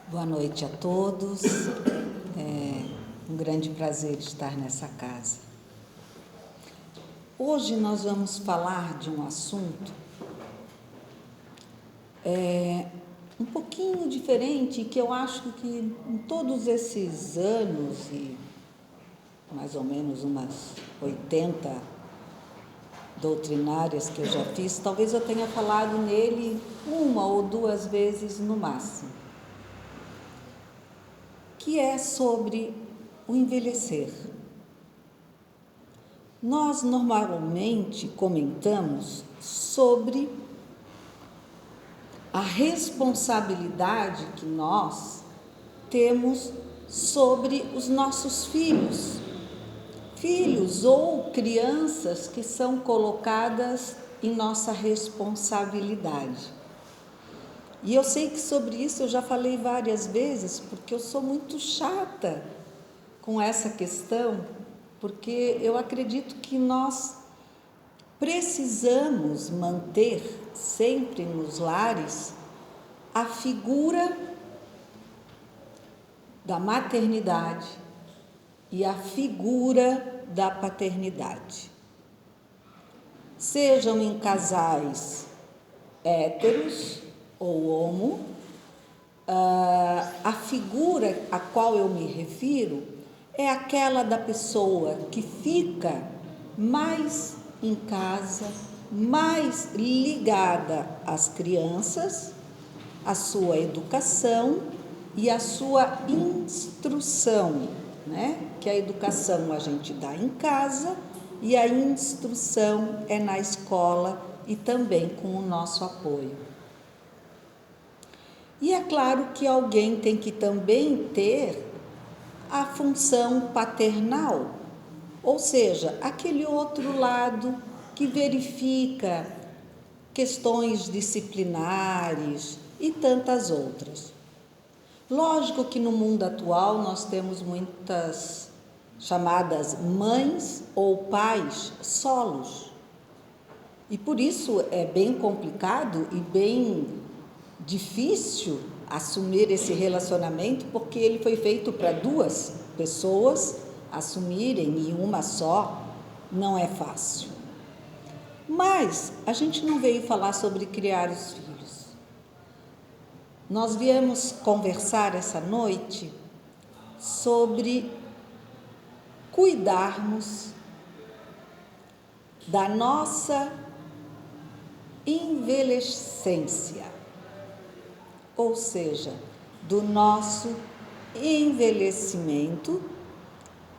Boa noite a todos. É um grande prazer estar nessa casa. Hoje nós vamos falar de um assunto um pouquinho diferente, que eu acho que em todos esses anos, e mais ou menos umas 80 doutrinárias que eu já fiz, talvez eu tenha falado nele uma ou duas vezes no máximo, que é sobre o envelhecer. Nós normalmente comentamos sobre a responsabilidade que nós temos sobre os nossos filhos ou crianças que são colocadas em nossa responsabilidade. E eu sei que sobre isso eu já falei várias vezes, porque eu sou muito chata com essa questão, porque eu acredito que nós precisamos manter sempre nos lares a figura da maternidade e a figura da paternidade. Sejam em casais héteros ou homo, a figura a qual eu me refiro é aquela da pessoa que fica mais em casa, mais ligada às crianças, à sua educação e à sua instrução, né? Que a educação a gente dá em casa e a instrução é na escola e também com o nosso apoio. E é claro que alguém tem que também ter a função paternal, ou seja, aquele outro lado que verifica questões disciplinares e tantas outras. Lógico que no mundo atual nós temos muitas chamadas mães ou pais solos. E por isso é bem complicado e bem difícil assumir esse relacionamento, porque ele foi feito para duas pessoas assumirem e uma só não é fácil. Mas a gente não veio falar sobre criar os filhos. Nós viemos conversar essa noite sobre cuidarmos da nossa envelhecência, ou seja, do nosso envelhecimento,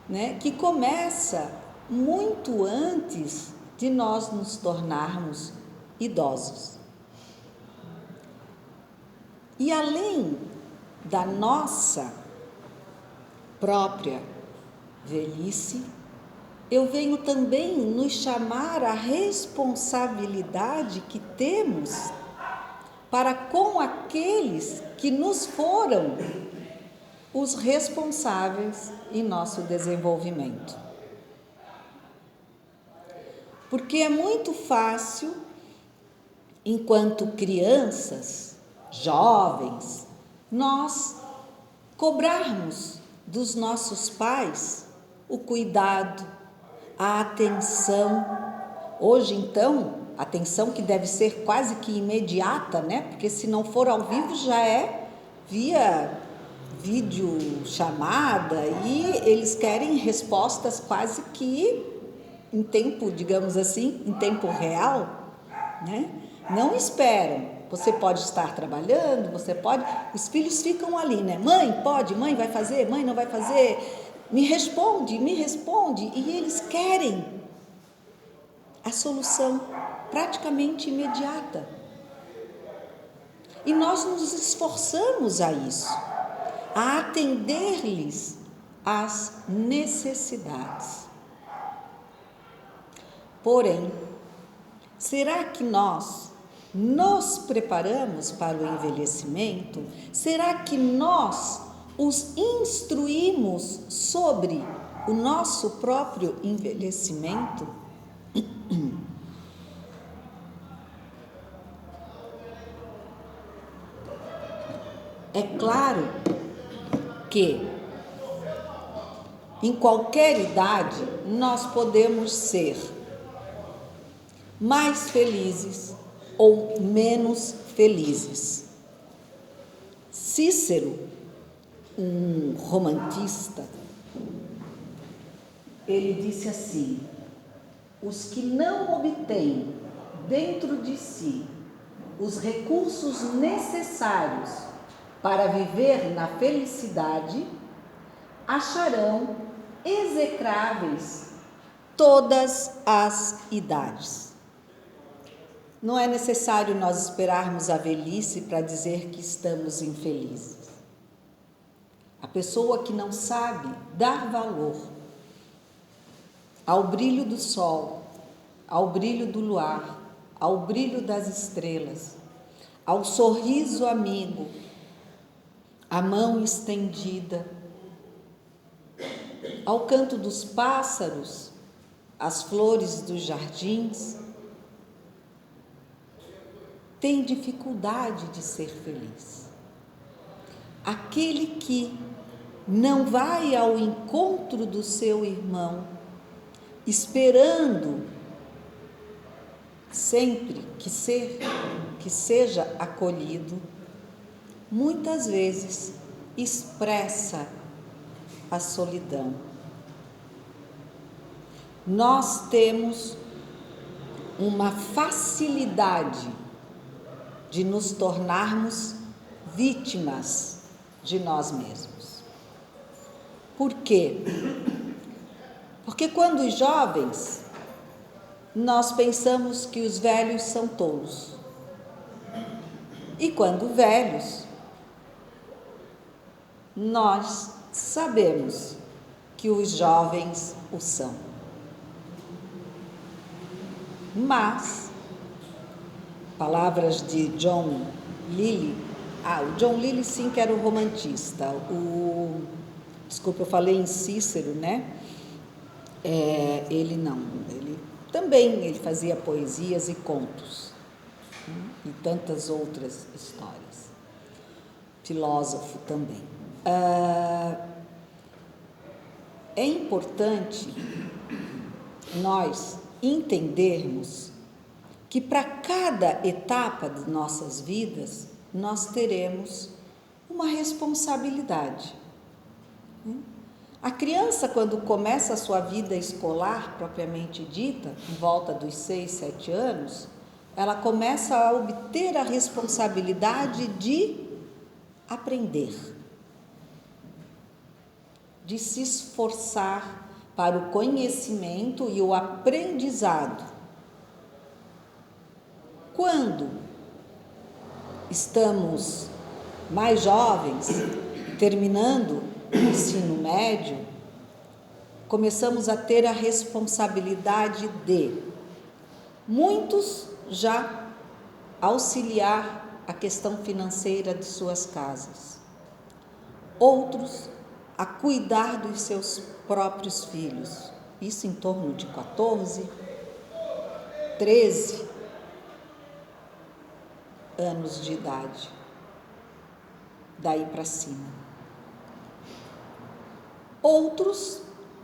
né, que começa muito antes de nós nos tornarmos idosos. E além da nossa própria velhice, eu venho também nos chamar a responsabilidade que temos para com aqueles que nos foram os responsáveis em nosso desenvolvimento. Porque é muito fácil, enquanto crianças, jovens, nós cobrarmos dos nossos pais o cuidado, a atenção. Hoje, então, atenção que deve ser quase que imediata, né? Porque se não for ao vivo já é via videochamada e eles querem respostas quase que em tempo, digamos assim, em tempo real, né? Não esperam. Você pode estar trabalhando, você pode... Os filhos ficam ali, né? Mãe, pode? Mãe vai fazer? Mãe não vai fazer? Me responde. E eles querem a solução praticamente imediata. E nós nos esforçamos a isso, a atender-lhes às necessidades. Porém, será que nós nos preparamos para o envelhecimento? Será que nós os instruímos sobre o nosso próprio envelhecimento? É claro que em qualquer idade nós podemos ser mais felizes ou menos felizes. Cícero, um romantista, ele disse assim: os que não obtêm dentro de si os recursos necessários para viver na felicidade acharão execráveis todas as idades. Não é necessário nós esperarmos a velhice para dizer que estamos infelizes. A pessoa que não sabe dar valor ao brilho do sol, ao brilho do luar, ao brilho das estrelas, ao sorriso amigo, à mão estendida, ao canto dos pássaros, às flores dos jardins, tem dificuldade de ser feliz. Aquele que não vai ao encontro do seu irmão, esperando sempre que seja acolhido, muitas vezes expressa a solidão. Nós temos uma facilidade de nos tornarmos vítimas de nós mesmos. Por quê? Porque quando jovens, nós pensamos que os velhos são tolos. E quando velhos, nós sabemos que os jovens o são. Mas, palavras de John Lilly, o John Lilly sim que era o romantista, desculpa, eu falei em Cícero, né? Ele não, ele fazia poesias e contos, e tantas outras histórias, filósofo também. É importante nós entendermos que para cada etapa de nossas vidas, nós teremos uma responsabilidade. A criança, quando começa a sua vida escolar, propriamente dita, em volta dos 6, 7 anos, ela começa a obter a responsabilidade de aprender, de se esforçar para o conhecimento e o aprendizado. Quando estamos mais jovens, terminando o ensino médio, começamos a ter a responsabilidade de, muitos já auxiliar a questão financeira de suas casas, outros a cuidar dos seus próprios filhos, isso em torno de 14, 13 anos de idade, daí para cima. Outros,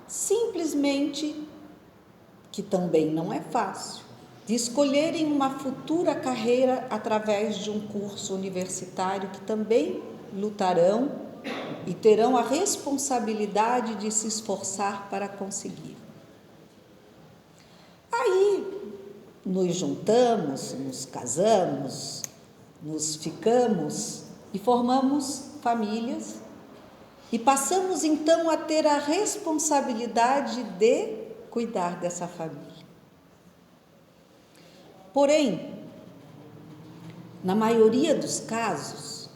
simplesmente, que também não é fácil, de escolherem uma futura carreira através de um curso universitário que também lutarão e terão a responsabilidade de se esforçar para conseguir. Aí, nos juntamos, nos casamos, nos ficamos e formamos famílias e passamos então a ter a responsabilidade de cuidar dessa família. Porém, na maioria dos casos,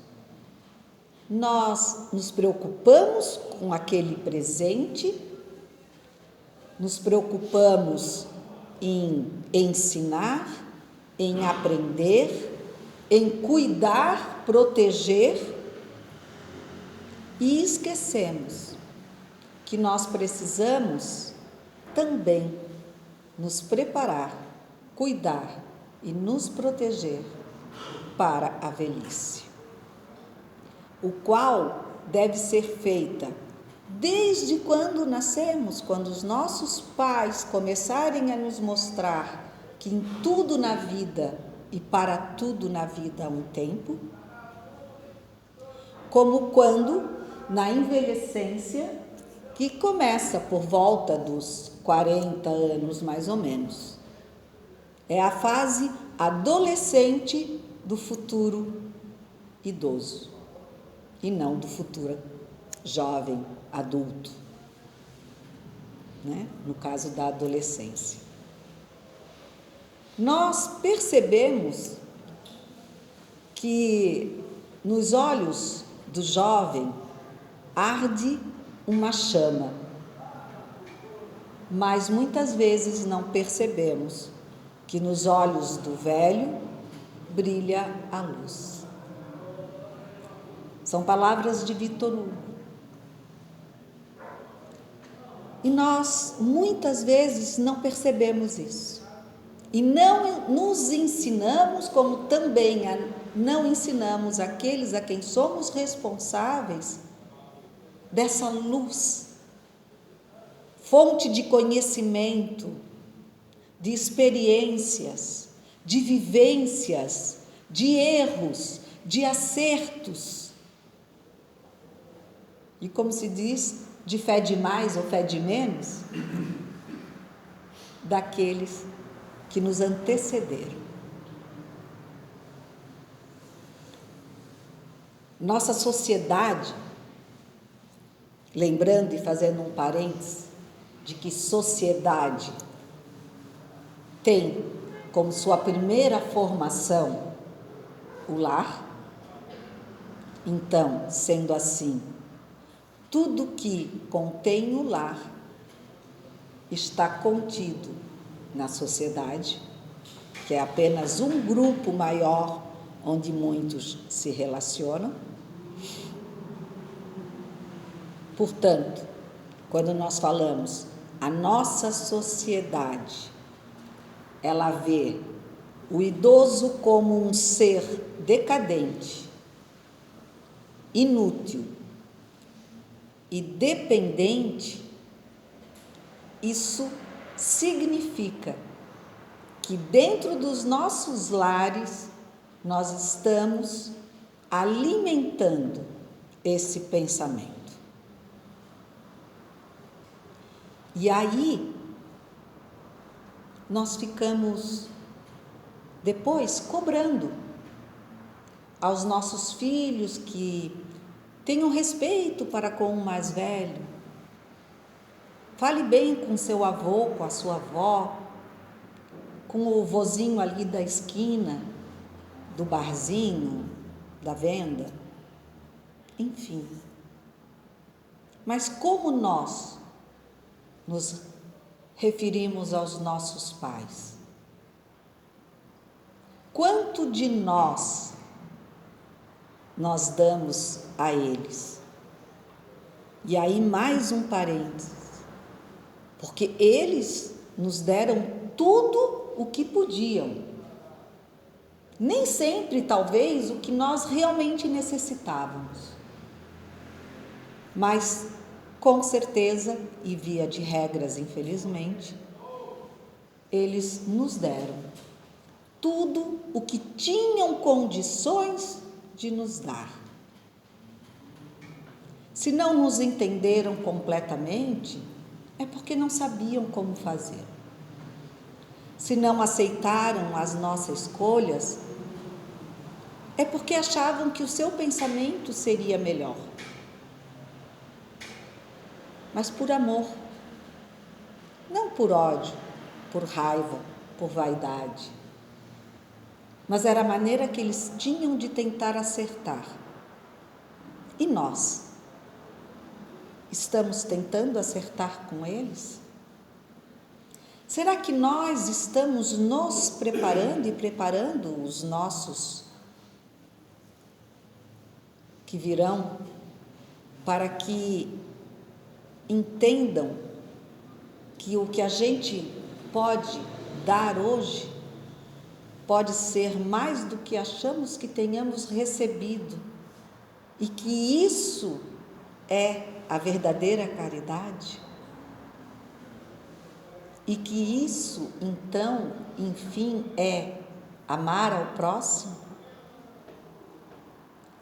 nós nos preocupamos com aquele presente, nos preocupamos em ensinar, em aprender, em cuidar, proteger, e esquecemos que nós precisamos também nos preparar, cuidar e nos proteger para a velhice. o qual deve ser feita desde quando nascemos, quando os nossos pais começarem a nos mostrar que em tudo na vida e para tudo na vida há um tempo, como quando, na envelhecência, que começa por volta dos 40 anos mais ou menos. É a fase adolescente do futuro idoso e não do futuro jovem, adulto, né? No caso da adolescência. Nós percebemos que nos olhos do jovem arde uma chama, mas muitas vezes não percebemos que nos olhos do velho brilha a luz. São palavras de Victor Hugo. E nós, muitas vezes, não percebemos isso. E não nos ensinamos, como também não ensinamos aqueles a quem somos responsáveis dessa luz, fonte de conhecimento, de experiências, de vivências, de erros, de acertos. E como se diz, de fé de mais ou fé de menos, daqueles que nos antecederam. Nossa sociedade, lembrando e fazendo um parênteses, de que sociedade tem como sua primeira formação o lar, então, sendo assim, tudo que contém o lar está contido na sociedade, que é apenas um grupo maior onde muitos se relacionam. Portanto, quando nós falamos a nossa sociedade, ela vê o idoso como um ser decadente, inútil e dependente, isso significa que dentro dos nossos lares nós estamos alimentando esse pensamento. E aí nós ficamos depois cobrando aos nossos filhos que tenham respeito para com o mais velho. Fale bem com seu avô, com a sua avó, com o vozinho ali da esquina, do barzinho, da venda, enfim. Mas como nós nos referimos aos nossos pais? Quanto de nós damos a eles? E aí mais um parênteses, porque eles nos deram tudo o que podiam. Nem sempre, talvez, o que nós realmente necessitávamos. Mas, com certeza, e via de regras, infelizmente, eles nos deram tudo o que tinham condições de nos dar. Se não nos entenderam completamente, é porque não sabiam como fazer. Se não aceitaram as nossas escolhas, é porque achavam que o seu pensamento seria melhor. Mas por amor, não por ódio, por raiva, por vaidade. Mas era a maneira que eles tinham de tentar acertar. E nós? Estamos tentando acertar com eles? Será que nós estamos nos preparando e preparando os nossos que virão para que entendam que o que a gente pode dar hoje pode ser mais do que achamos que tenhamos recebido e que isso é a verdadeira caridade, e que isso, então, enfim, é amar ao próximo,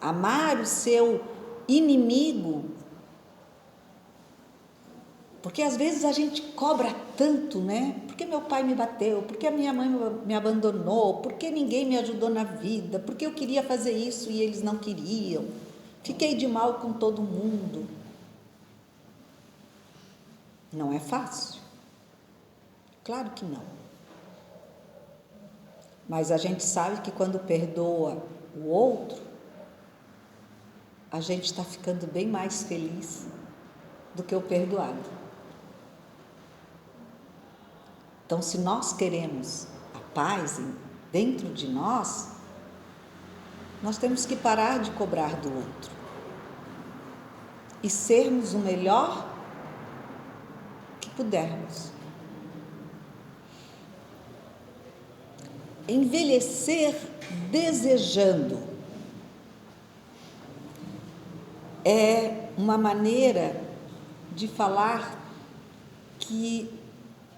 amar o seu inimigo, porque às vezes a gente cobra tanto, né? Porque meu pai me bateu, porque a minha mãe me abandonou, porque ninguém me ajudou na vida, porque eu queria fazer isso e eles não queriam, fiquei de mal com todo mundo. Não é fácil, claro que não. Mas a gente sabe que quando perdoa o outro, a gente está ficando bem mais feliz do que o perdoado. Então, se nós queremos a paz dentro de nós temos que parar de cobrar do outro e sermos o melhor que pudermos. Envelhecer desejando é uma maneira de falar que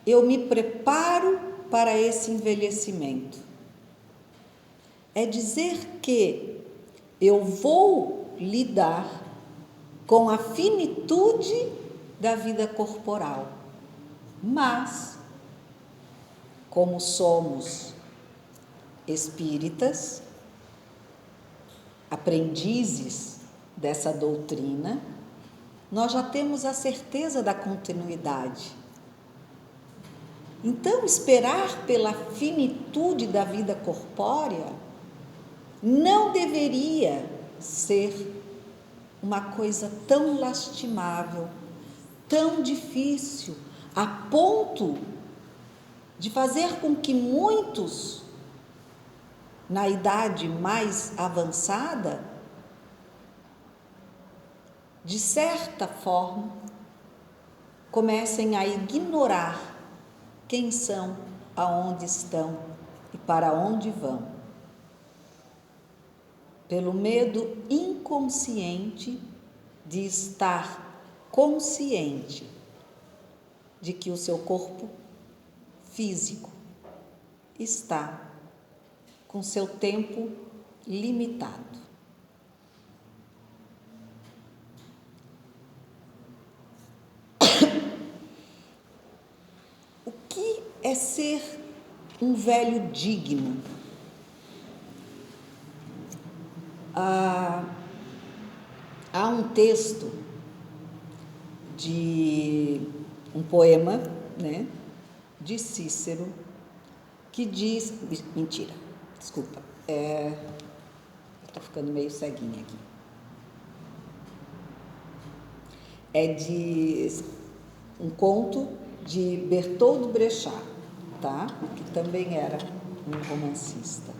eu me preparo para esse envelhecimento. É dizer que eu vou lidar com a finitude da vida corporal, mas, como somos espíritas, aprendizes dessa doutrina, nós já temos a certeza da continuidade. Então, esperar pela finitude da vida corpórea não deveria ser uma coisa tão lastimável, tão difícil, a ponto de fazer com que muitos, na idade mais avançada, de certa forma, comecem a ignorar quem são, aonde estão e para onde vão, pelo medo inconsciente de estar consciente de que o seu corpo físico está com seu tempo limitado. O que é ser um velho digno? Há um texto de um poema, né, de Cícero, que diz... Mentira, desculpa. Estou ficando meio ceguinha aqui. É de um conto de Bertold Brecht, tá? Que também era um romancista.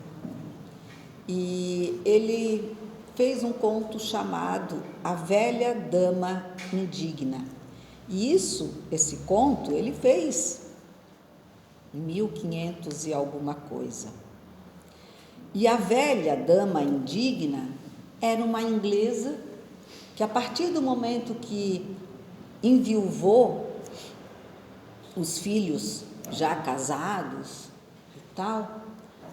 E ele fez um conto chamado A Velha Dama Indigna. E esse conto, ele fez em 1500 e alguma coisa. E a velha dama indigna era uma inglesa que, a partir do momento que enviuvou os filhos já casados e tal,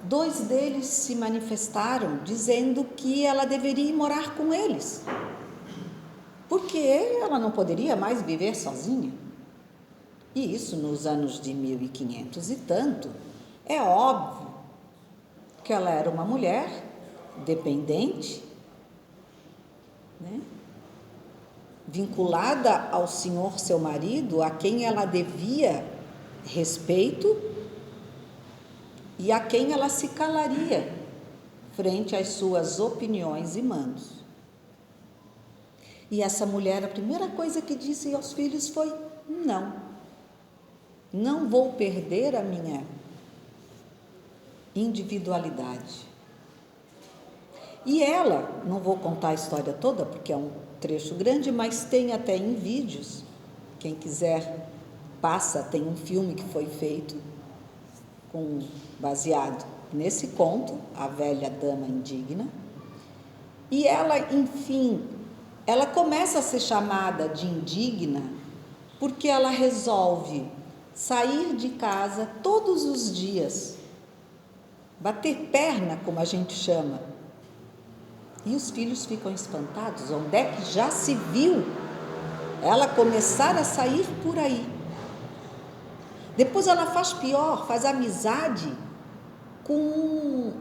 2 deles se manifestaram dizendo que ela deveria ir morar com eles, porque ela não poderia mais viver sozinha. E isso nos anos de 1500 e tanto. É óbvio que ela era uma mulher dependente, né? Vinculada ao senhor, seu marido, a quem ela devia respeito e a quem ela se calaria frente às suas opiniões e mandos. E essa mulher, a primeira coisa que disse aos filhos foi: não vou perder a minha individualidade. E ela, não vou contar a história toda porque é um trecho grande, mas tem até em vídeos, quem quiser passa, tem um filme que foi feito baseado nesse conto, A Velha Dama Indigna, E ela, enfim, ela começa a ser chamada de indigna porque ela resolve sair de casa todos os dias, bater perna, como a gente chama. E os filhos ficam espantados. Onde é que já se viu ela começar a sair por aí? Depois ela faz pior, faz amizade com um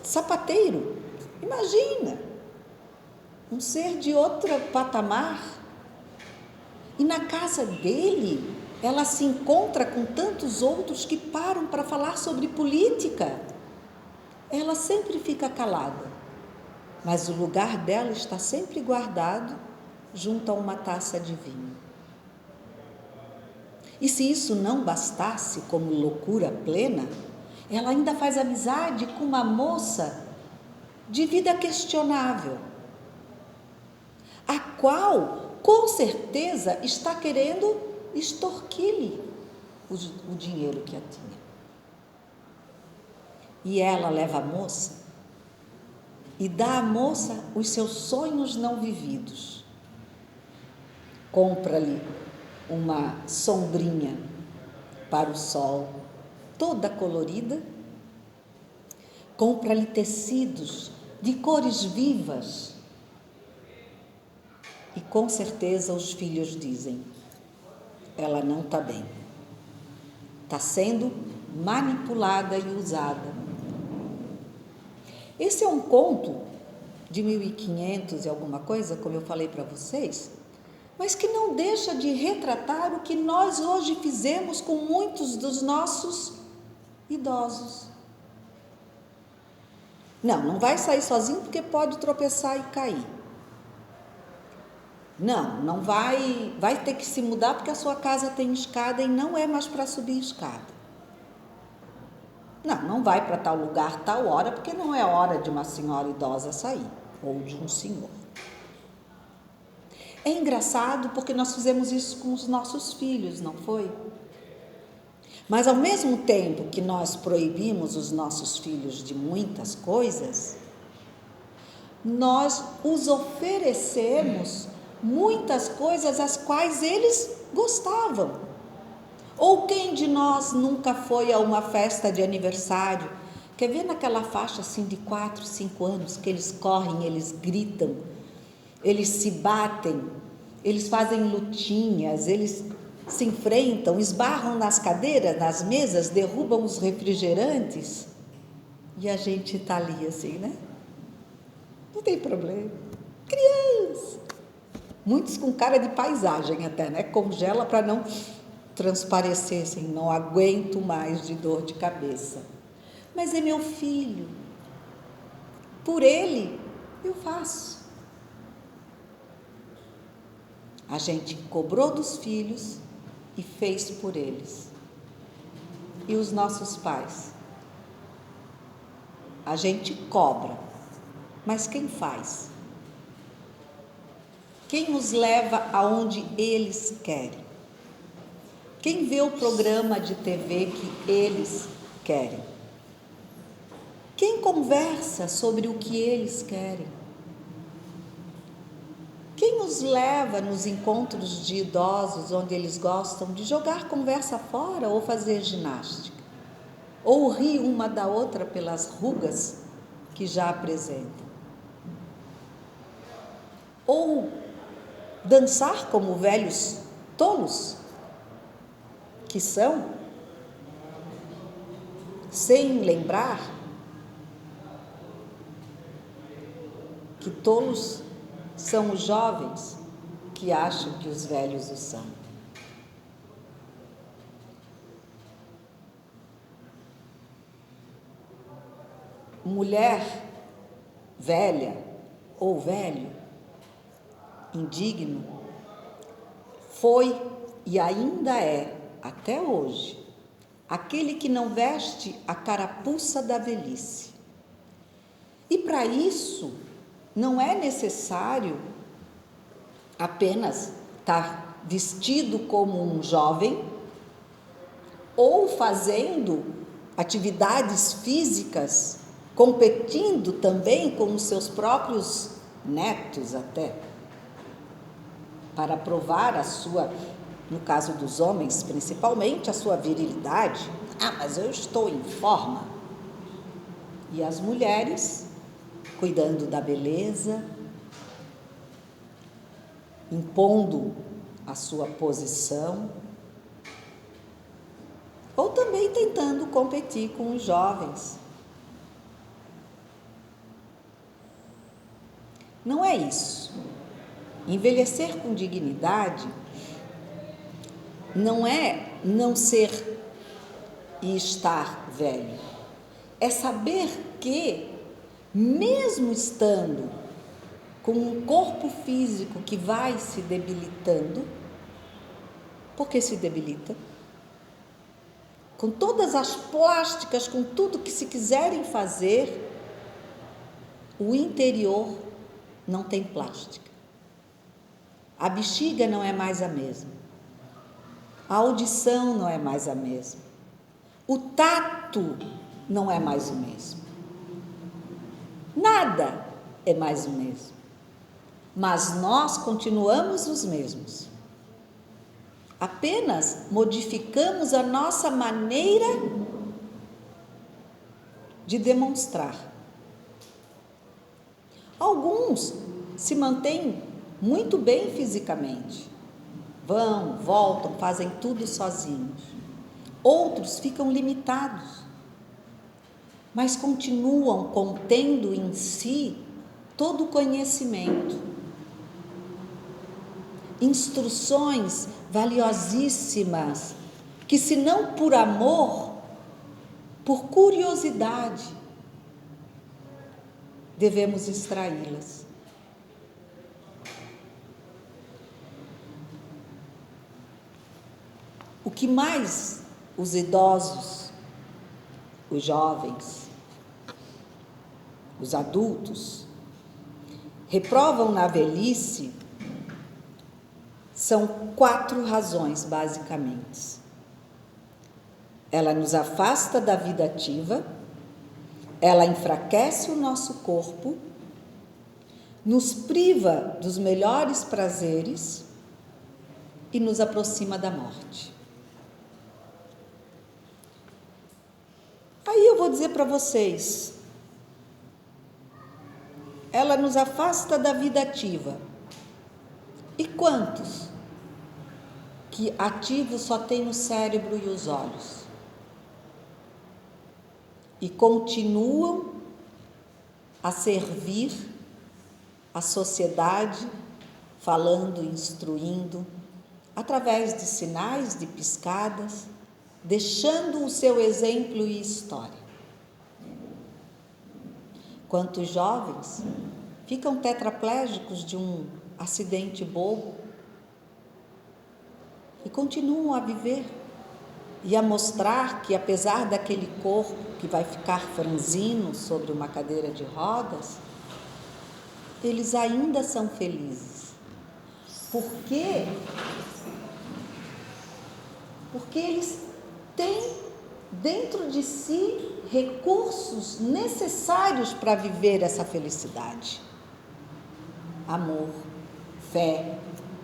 sapateiro. Imagina, um ser de outro patamar. E na casa dele, ela se encontra com tantos outros que param para falar sobre política. Ela sempre fica calada, mas o lugar dela está sempre guardado junto a uma taça de vinho. E se isso não bastasse como loucura plena, ela ainda faz amizade com uma moça de vida questionável, a qual, com certeza, está querendo extorquir-lhe o dinheiro que a tinha. E ela leva a moça e dá à moça os seus sonhos não vividos. Compra-lhe uma sombrinha para o sol, toda colorida. Compra-lhe tecidos de cores vivas. E com certeza os filhos dizem: ela não está bem. Está sendo manipulada e usada. Esse é um conto de 1500 e alguma coisa, como eu falei para vocês, mas que não deixa de retratar o que nós hoje fizemos com muitos dos nossos idosos. Não vai sair sozinho porque pode tropeçar e cair. Não vai ter que se mudar porque a sua casa tem escada e não é mais para subir escada. Não vai para tal lugar, tal hora, porque não é hora de uma senhora idosa sair, ou de um senhor. É engraçado porque nós fizemos isso com os nossos filhos, não foi? Mas ao mesmo tempo que nós proibimos os nossos filhos de muitas coisas, nós os oferecemos muitas coisas as quais eles gostavam. Ou quem de nós nunca foi a uma festa de aniversário? Quer ver naquela faixa assim de 4, 5 anos, que eles correm, eles gritam, eles se batem, eles fazem lutinhas, eles se enfrentam, esbarram nas cadeiras, nas mesas, derrubam os refrigerantes, e a gente está ali assim, né? Não tem problema. Criança! Muitos com cara de paisagem até, né? Congela para não transparecer, assim, não aguento mais de dor de cabeça. Mas é meu filho. Por ele, eu faço. A gente cobrou dos filhos e fez por eles. E os nossos pais? A gente cobra, mas quem faz? Quem os leva aonde eles querem? Quem vê o programa de TV que eles querem? Quem conversa sobre o que eles querem? Quem os leva nos encontros de idosos onde eles gostam de jogar conversa fora ou fazer ginástica? Ou rir uma da outra pelas rugas que já apresentam? Ou dançar como velhos tolos que são, sem lembrar que tolos são os jovens que acham que os velhos o são. Mulher velha ou velho, indigno, foi e ainda é, até hoje, aquele que não veste a carapuça da velhice. E para isso, não é necessário apenas estar vestido como um jovem ou fazendo atividades físicas competindo também com os seus próprios netos até, para provar a sua, no caso dos homens principalmente, a sua virilidade. Ah, mas eu estou em forma. E as mulheres cuidando da beleza, impondo a sua posição, ou também tentando competir com os jovens. Não é isso. Envelhecer com dignidade não é não ser e estar velho. É saber que, mesmo estando com um corpo físico que vai se debilitando, porque se debilita, com todas as plásticas, com tudo que se quiserem fazer, o interior não tem plástica. A bexiga não é mais a mesma. A audição não é mais a mesma. O tato não é mais o mesmo. Nada é mais o mesmo. Mas nós continuamos os mesmos. Apenas modificamos a nossa maneira de demonstrar. Alguns se mantêm muito bem fisicamente. Vão, voltam, fazem tudo sozinhos. Outros ficam limitados, mas continuam contendo em si todo o conhecimento, instruções valiosíssimas, que se não por amor, por curiosidade, devemos extraí-las. O que mais os idosos, os jovens, os adultos reprovam na velhice são 4 razões, basicamente. Ela nos afasta da vida ativa, ela enfraquece o nosso corpo, nos priva dos melhores prazeres e nos aproxima da morte. Aí eu vou dizer para vocês, ela nos afasta da vida ativa. E quantos que ativos só tem o cérebro e os olhos? E continuam a servir a sociedade, falando, instruindo, através de sinais, de piscadas, deixando o seu exemplo e história. Quantos jovens ficam tetraplégicos de um acidente bobo e continuam a viver e a mostrar que, apesar daquele corpo que vai ficar franzino sobre uma cadeira de rodas, eles ainda são felizes. Por quê? Porque eles têm dentro de si recursos necessários para viver essa felicidade. Amor, fé,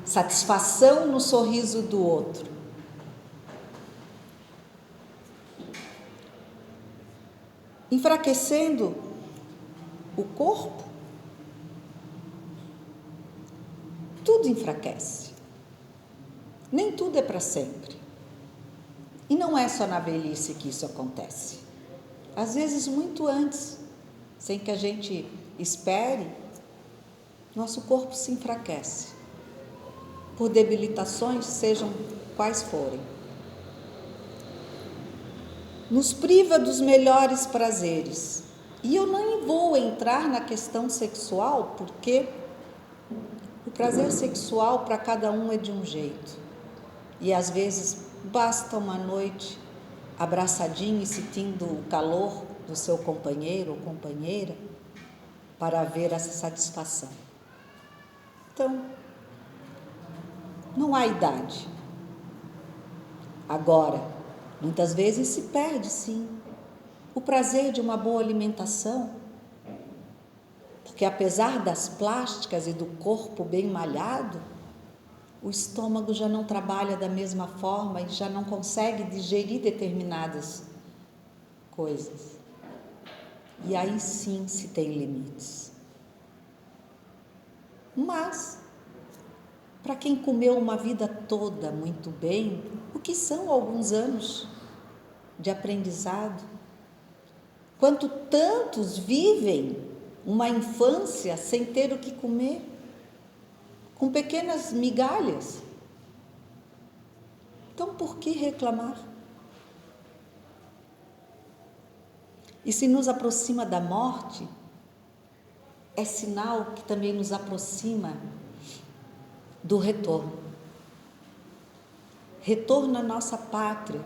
satisfação no sorriso do outro. Enfraquecendo o corpo, tudo enfraquece. Nem tudo é para sempre. E não é só na velhice que isso acontece. Às vezes, muito antes, sem que a gente espere, nosso corpo se enfraquece, por debilitações, sejam quais forem. Nos priva dos melhores prazeres. E eu nem vou entrar na questão sexual, porque o prazer sexual para cada um é de um jeito. E às vezes basta uma noite abraçadinho e sentindo o calor do seu companheiro ou companheira para haver essa satisfação. Então, não há idade. Agora, muitas vezes se perde, sim. o prazer de uma boa alimentação. Porque apesar das plásticas e do corpo bem malhado, o estômago já não trabalha da mesma forma e já não consegue digerir determinadas coisas. E aí sim se tem limites. Mas, para quem comeu uma vida toda muito bem, o que são alguns anos de aprendizado? Quanto tantos vivem uma infância sem ter o que comer, com pequenas migalhas. Então, por que reclamar? E se nos aproxima da morte, é sinal que também nos aproxima do retorno. Retorno à nossa pátria,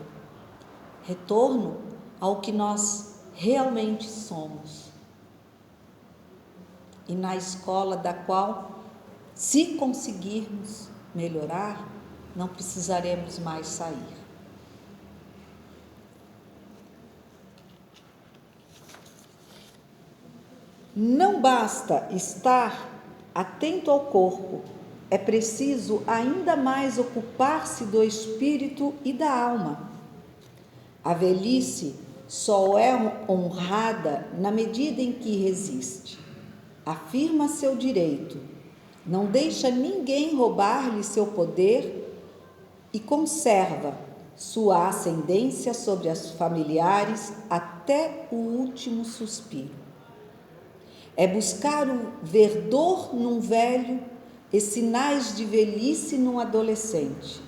retorno ao que nós realmente somos. E na escola da qual, se conseguirmos melhorar, não precisaremos mais sair. Não basta estar atento ao corpo, é preciso ainda mais ocupar-se do espírito e da alma. A velhice só é honrada na medida em que resiste, afirma seu direito, não deixa ninguém roubar-lhe seu poder e conserva sua ascendência sobre as familiares até o último suspiro. É buscar o verdor num velho e sinais de velhice num adolescente.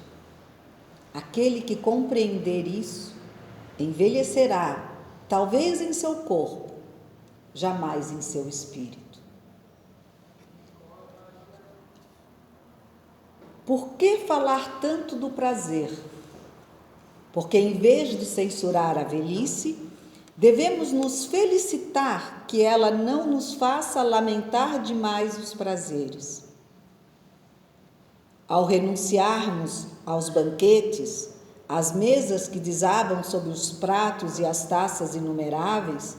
Aquele que compreender isso, envelhecerá, talvez em seu corpo, jamais em seu espírito. Por que falar tanto do prazer? Porque em vez de censurar a velhice, devemos nos felicitar que ela não nos faça lamentar demais os prazeres. Ao renunciarmos aos banquetes, às mesas que desabam sobre os pratos e as taças inumeráveis,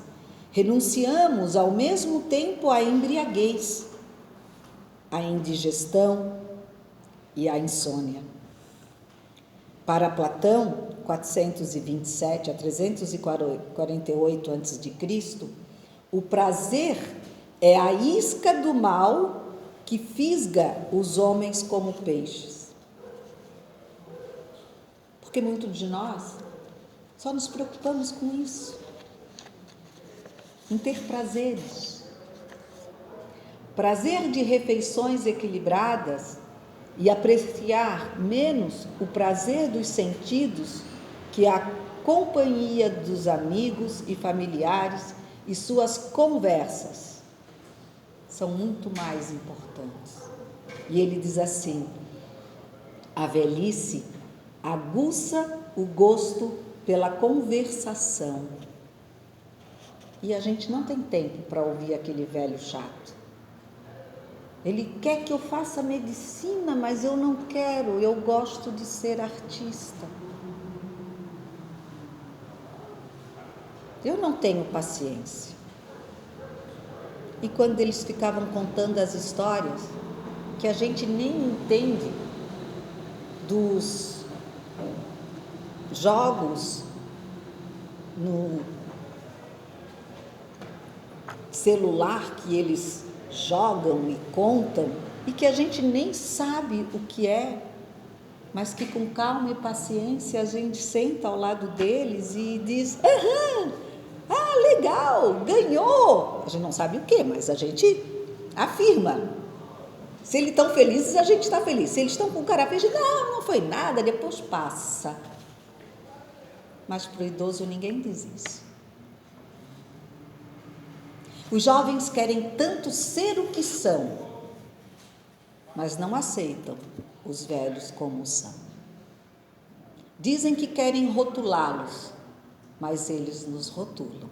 renunciamos ao mesmo tempo à embriaguez, à indigestão e à insônia. Para Platão, 427 a 348 a.C., o prazer é a isca do mal que fisga os homens como peixes. Porque muitos de nós só nos preocupamos com isso, em ter prazeres. Prazer de refeições equilibradas e apreciar menos o prazer dos sentidos que a companhia dos amigos e familiares e suas conversas são muito mais importantes. E ele diz assim: a velhice aguça o gosto pela conversação. E a gente não tem tempo para ouvir aquele velho chato. Ele quer que eu faça medicina, mas eu não quero, eu gosto de ser artista. Eu não tenho paciência. E quando eles ficavam contando as histórias, que a gente nem entende, dos jogos no celular que eles jogam e contam, e que a gente nem sabe o que é, mas que com calma e paciência a gente senta ao lado deles e diz: legal, ganhou. A gente não sabe o que, mas a gente afirma. Se eles estão felizes, a gente está feliz. Se eles estão com cara feia, não foi nada, depois passa. Mas para o idoso ninguém diz isso. Os jovens querem tanto ser o que são, mas não aceitam os velhos como são. Dizem que querem rotulá-los, mas eles nos rotulam.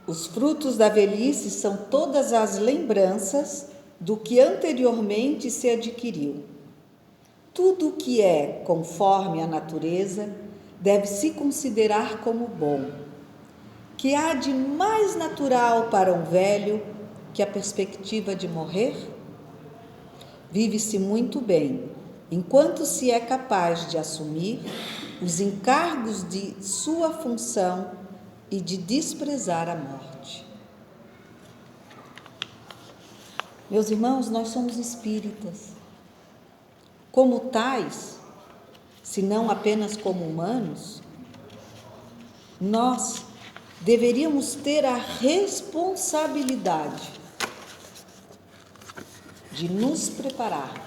Os frutos da velhice são todas as lembranças do que anteriormente se adquiriu. Tudo o que é conforme a natureza deve se considerar como bom. Que há de mais natural para um velho que a perspectiva de morrer? Vive-se muito bem, enquanto se é capaz de assumir os encargos de sua função e de desprezar a morte. Meus irmãos, nós somos espíritas. Como tais, se não apenas como humanos, nós deveríamos ter a responsabilidade de nos prepararmos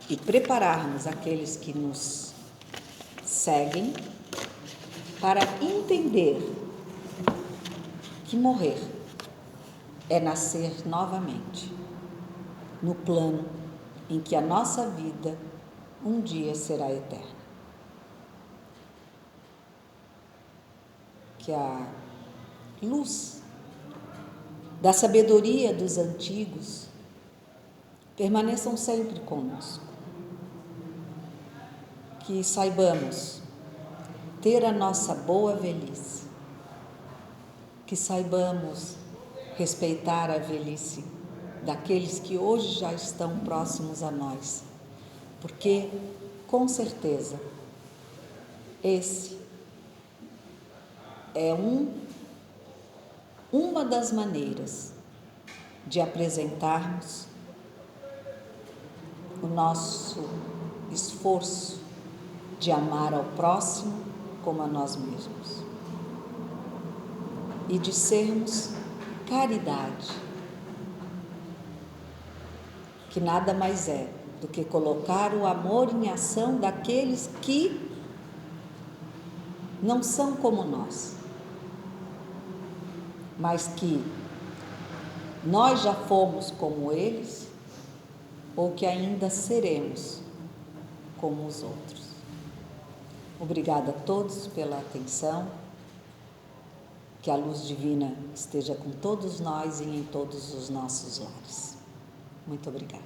e prepararmos aqueles que nos seguem para entender que morrer é nascer novamente no plano em que a nossa vida um dia será eterna. Que a luz da sabedoria dos antigos permaneçam sempre conosco. Que saibamos ter a nossa boa velhice, que saibamos respeitar a velhice daqueles que hoje já estão próximos a nós, porque, com certeza, esse é uma das maneiras de apresentarmos o nosso esforço de amar ao próximo como a nós mesmos e de sermos caridade, que nada mais é do que colocar o amor em ação daqueles que não são como nós, mas que nós já fomos como eles ou que ainda seremos como os outros. Obrigada a todos pela atenção, que a luz divina esteja com todos nós e em todos os nossos lares. Muito obrigada.